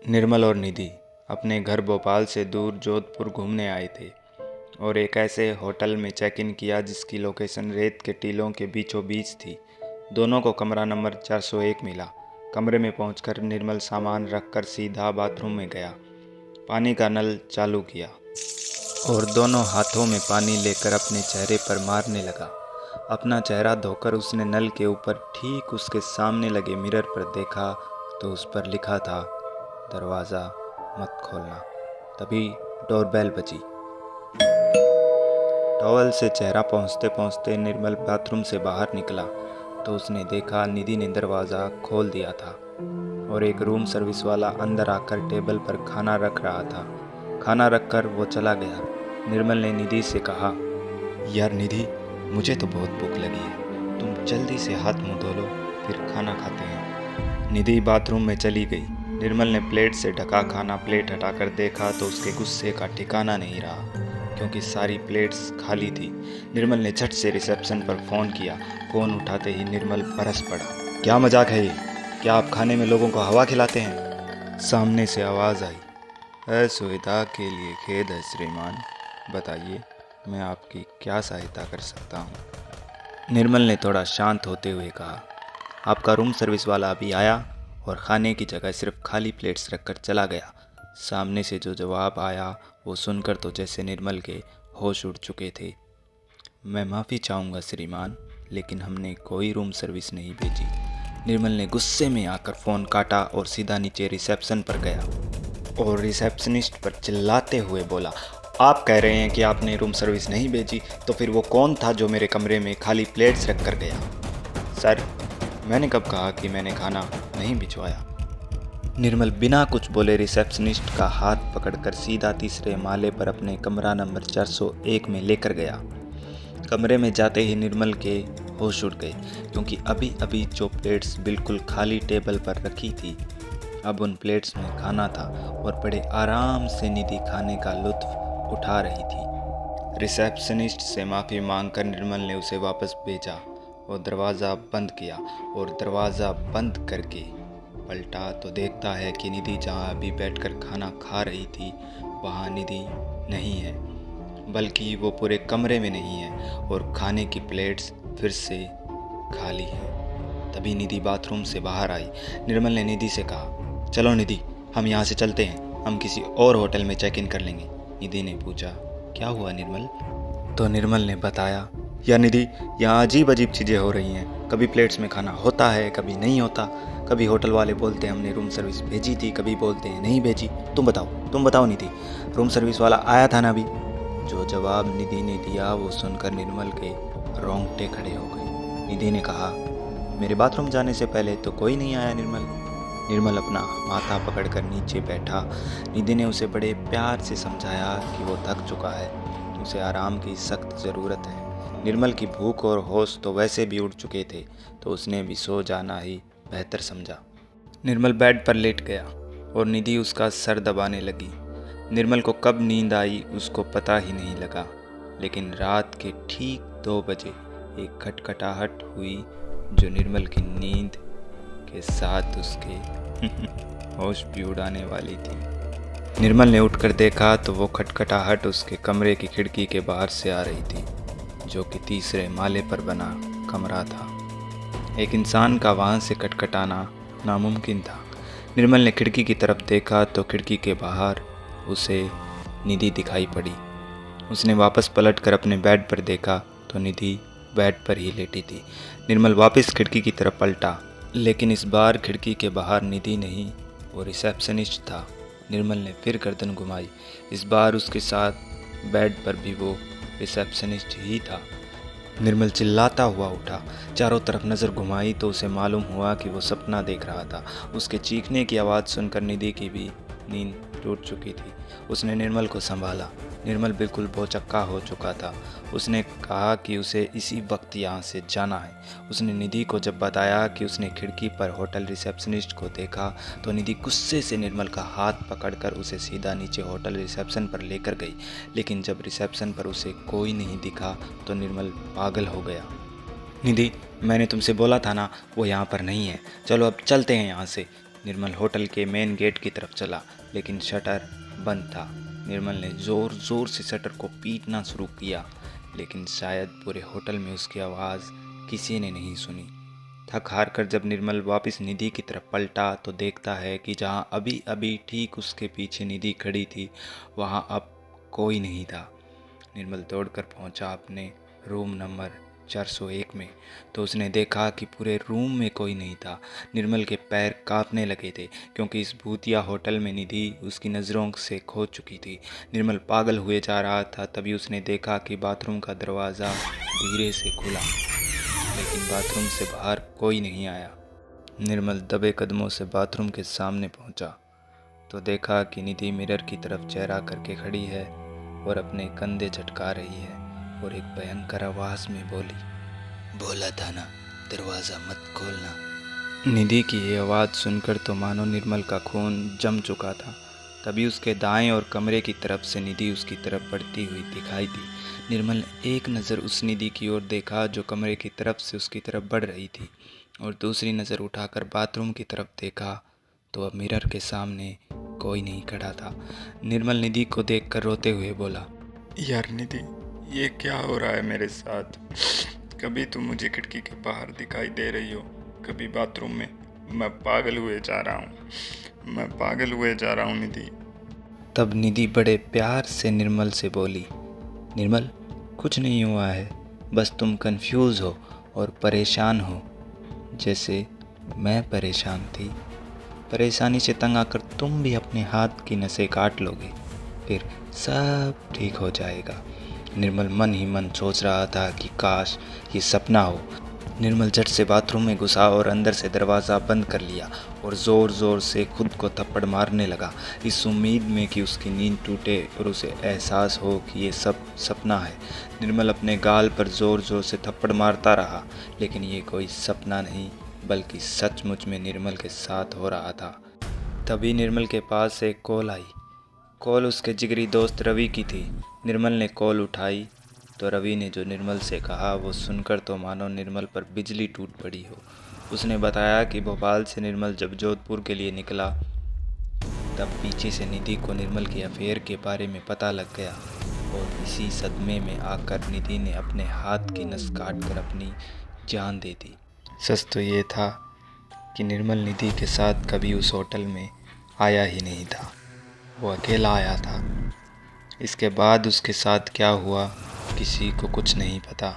निर्मल और निधि अपने घर भोपाल से दूर जोधपुर घूमने आए थे और एक ऐसे होटल में चेक इन किया जिसकी लोकेशन रेत के टीलों के बीचों बीच थी। दोनों को कमरा नंबर 401 मिला। कमरे में पहुंचकर निर्मल सामान रखकर सीधा बाथरूम में गया। पानी का नल चालू किया और दोनों हाथों में पानी लेकर अपने चेहरे पर मारने लगा। अपना चेहरा धोकर उसने नल के ऊपर ठीक उसके सामने लगे मिरर पर देखा तो उस पर लिखा था, दरवाज़ा मत खोलना। तभी डोरबेल बजी। टॉवल से चेहरा पहुँचते पहुँचते निर्मल बाथरूम से बाहर निकला तो उसने देखा निधि ने दरवाज़ा खोल दिया था और एक रूम सर्विस वाला अंदर आकर टेबल पर खाना रख रहा था। खाना रखकर वो चला गया। निर्मल ने निधि से कहा, यार निधि, मुझे तो बहुत भूख लगी है, तुम जल्दी से हाथ मुंह धो लो, फिर खाना खाते हैं। निधि बाथरूम में चली गई। निर्मल ने प्लेट से ढका खाना प्लेट हटाकर देखा तो उसके गुस्से का ठिकाना नहीं रहा, क्योंकि सारी प्लेट्स खाली थी। निर्मल ने झट से रिसेप्शन पर फ़ोन किया। फ़ोन उठाते ही निर्मल बरस पड़ा, क्या मजाक है ये? क्या आप खाने में लोगों को हवा खिलाते हैं? सामने से आवाज़ आई, असुविधा के लिए खेद है श्रीमान, बताइए मैं आपकी क्या सहायता कर सकता हूँ? निर्मल ने थोड़ा शांत होते हुए कहा, आपका रूम सर्विस वाला अभी आया और खाने की जगह सिर्फ खाली प्लेट्स रखकर चला गया। सामने से जो जवाब आया वो सुनकर तो जैसे निर्मल के होश उड़ चुके थे। मैं माफ़ी चाहूँगा श्रीमान, लेकिन हमने कोई रूम सर्विस नहीं भेजी। निर्मल ने गुस्से में आकर फ़ोन काटा और सीधा नीचे रिसेप्शन पर गया और रिसेप्शनिस्ट पर चिल्लाते हुए बोला, आप कह रहे हैं कि आपने रूम सर्विस नहीं भेजी, तो फिर वो कौन था जो मेरे कमरे में खाली प्लेट्स रख कर गया? सर, मैंने कब कहा कि मैंने खाना नहीं भिजवाया? निर्मल बिना कुछ बोले रिसेप्शनिस्ट का हाथ पकड़कर सीधा तीसरे माले पर अपने कमरा नंबर 401 में लेकर गया। कमरे में जाते ही निर्मल के होश उड़ गए, क्योंकि अभी अभी जो प्लेट्स बिल्कुल खाली टेबल पर रखी थी, अब उन प्लेट्स में खाना था और बड़े आराम से निधि खाने का लुत्फ उठा रही थी। रिसेप्शनिस्ट से माफ़ी मांगकर निर्मल ने उसे वापस भेजा और दरवाज़ा बंद किया और दरवाज़ा बंद करके पलटा तो देखता है कि निधि जहाँ अभी बैठकर खाना खा रही थी वहाँ निधि नहीं है, बल्कि वो पूरे कमरे में नहीं है और खाने की प्लेट्स फिर से खाली हैं। तभी निधि बाथरूम से बाहर आई। निर्मल ने निधि से कहा, चलो निधि, हम यहाँ से चलते हैं, हम किसी और होटल में चेक इन कर लेंगे। निधि ने पूछा, क्या हुआ निर्मल? तो निर्मल ने बताया, यार निधि, यहाँ अजीब अजीब चीज़ें हो रही हैं। कभी प्लेट्स में खाना होता है, कभी नहीं होता। कभी होटल वाले बोलते हैं हमने रूम सर्विस भेजी थी, कभी बोलते हैं नहीं भेजी। तुम बताओ निधि, रूम सर्विस वाला आया था ना अभी? जो जवाब निधि ने दिया वो सुनकर निर्मल के रोंगटे खड़े हो गए। निधि ने कहा, मेरे बाथरूम जाने से पहले तो कोई नहीं आया निर्मल। निर्मल अपना माथा पकड़कर नीचे बैठा। निधि ने उसे बड़े प्यार से समझाया कि वो थक चुका है, उसे आराम की सख्त ज़रूरत है। निर्मल की भूख और होश तो वैसे भी उड़ चुके थे, तो उसने भी सो जाना ही बेहतर समझा। निर्मल बेड पर लेट गया और निधि उसका सर दबाने लगी। निर्मल को कब नींद आई उसको पता ही नहीं लगा, लेकिन रात के ठीक 2 बजे एक खटखटाहट हुई जो निर्मल की नींद के साथ उसके होश भी उड़ाने वाली थी। निर्मल ने उठकर देखा तो वो खटखटाहट उसके कमरे की खिड़की के बाहर से आ रही थी, जो कि तीसरे माले पर बना कमरा था। एक इंसान का वहाँ से खटखटाना नामुमकिन था। निर्मल ने खिड़की की तरफ देखा तो खिड़की के बाहर उसे निधि दिखाई पड़ी। उसने वापस पलटकर अपने बेड पर देखा तो निधि बेड पर ही लेटी थी। निर्मल वापस खिड़की की तरफ पलटा, लेकिन इस बार खिड़की के बाहर निधि नहीं, वो रिसेप्शनिस्ट था। निर्मल ने फिर गर्दन घुमाई। इस बार उसके साथ बेड पर भी वो रिसेप्शनिस्ट ही था। निर्मल चिल्लाता हुआ उठा। चारों तरफ नज़र घुमाई तो उसे मालूम हुआ कि वो सपना देख रहा था। उसके चीखने की आवाज़ सुनकर निधि की भी नींद टूट चुकी थी। उसने निर्मल को संभाला। निर्मल बिल्कुल भौचक्का हो चुका था। उसने कहा कि उसे इसी वक्त यहाँ से जाना है। उसने निधि को जब बताया कि उसने खिड़की पर होटल रिसेप्शनिस्ट को देखा तो निधि गुस्से से निर्मल का हाथ पकड़कर उसे सीधा नीचे होटल रिसेप्शन पर लेकर गई। लेकिन जब रिसेप्शन पर उसे कोई नहीं दिखा तो निर्मल पागल हो गया। निधि, मैंने तुमसे बोला था ना वो यहाँ पर नहीं है, चलो अब चलते हैं यहाँ से। निर्मल होटल के मेन गेट की तरफ चला, लेकिन शटर बंद था। निर्मल ने ज़ोर ज़ोर से शटर को पीटना शुरू किया, लेकिन शायद पूरे होटल में उसकी आवाज़ किसी ने नहीं सुनी। थक हार कर जब निर्मल वापस निधि की तरफ पलटा तो देखता है कि जहाँ अभी अभी ठीक उसके पीछे निधि खड़ी थी, वहाँ अब कोई नहीं था। निर्मल दौड़कर पहुँचा अपने रूम नंबर 401 में, तो उसने देखा कि पूरे रूम में कोई नहीं था। निर्मल के पैर कांपने लगे थे, क्योंकि इस भूतिया होटल में निधि उसकी नज़रों से खो चुकी थी। निर्मल पागल हुए जा रहा था, तभी उसने देखा कि बाथरूम का दरवाज़ा धीरे से खुला, लेकिन बाथरूम से बाहर कोई नहीं आया। निर्मल दबे कदमों से बाथरूम के सामने पहुंचा, तो देखा कि निधि मिरर की तरफ चेहरा करके खड़ी है और अपने कंधे झटका रही है और एक भयंकर आवाज़ में बोली, बोला था ना, दरवाज़ा मत खोलना। निधि की ये आवाज़ सुनकर तो मानो निर्मल का खून जम चुका था। तभी उसके दाएं और कमरे की तरफ से निधि उसकी तरफ बढ़ती हुई दिखाई दी। निर्मल ने एक नज़र उस निधि की ओर देखा जो कमरे की तरफ से उसकी तरफ बढ़ रही थी, और दूसरी नज़र उठाकर बाथरूम की तरफ देखा तो अब मिरर के सामने कोई नहीं खड़ा था। निर्मल निधि को देखकर रोते हुए बोला, यार निधि, ये क्या हो रहा है मेरे साथ? कभी तुम मुझे खिड़की के बाहर दिखाई दे रही हो, कभी बाथरूम में। मैं पागल हुए जा रहा हूँ निधि। तब निधि बड़े प्यार से निर्मल से बोली, निर्मल, कुछ नहीं हुआ है, बस तुम कंफ्यूज हो और परेशान हो, जैसे मैं परेशान थी। परेशानी से तंग आकर तुम भी अपने हाथ की नसें काट लोगे, फिर सब ठीक हो जाएगा। निर्मल मन ही मन सोच रहा था कि काश ये सपना हो। निर्मल झट से बाथरूम में घुसा और अंदर से दरवाज़ा बंद कर लिया और ज़ोर ज़ोर से खुद को थप्पड़ मारने लगा, इस उम्मीद में कि उसकी नींद टूटे और उसे एहसास हो कि ये सब सपना है। निर्मल अपने गाल पर ज़ोर ज़ोर से थप्पड़ मारता रहा, लेकिन ये कोई सपना नहीं बल्कि सचमुच में निर्मल के साथ हो रहा था। तभी निर्मल के पास एक कॉल आई। कॉल उसके जिगरी दोस्त रवि की थी। निर्मल ने कॉल उठाई तो रवि ने जो निर्मल से कहा वो सुनकर तो मानो निर्मल पर बिजली टूट पड़ी हो। उसने बताया कि भोपाल से निर्मल जब जोधपुर के लिए निकला, तब पीछे से निधि को निर्मल के अफेयर के बारे में पता लग गया, और इसी सदमे में आकर निधि ने अपने हाथ की नस काट कर अपनी जान दे दी। सच तो ये था कि निर्मल निधि के साथ कभी उस होटल में आया ही नहीं था, वो अकेला आया था। इसके बाद उसके साथ क्या हुआ किसी को कुछ नहीं पता।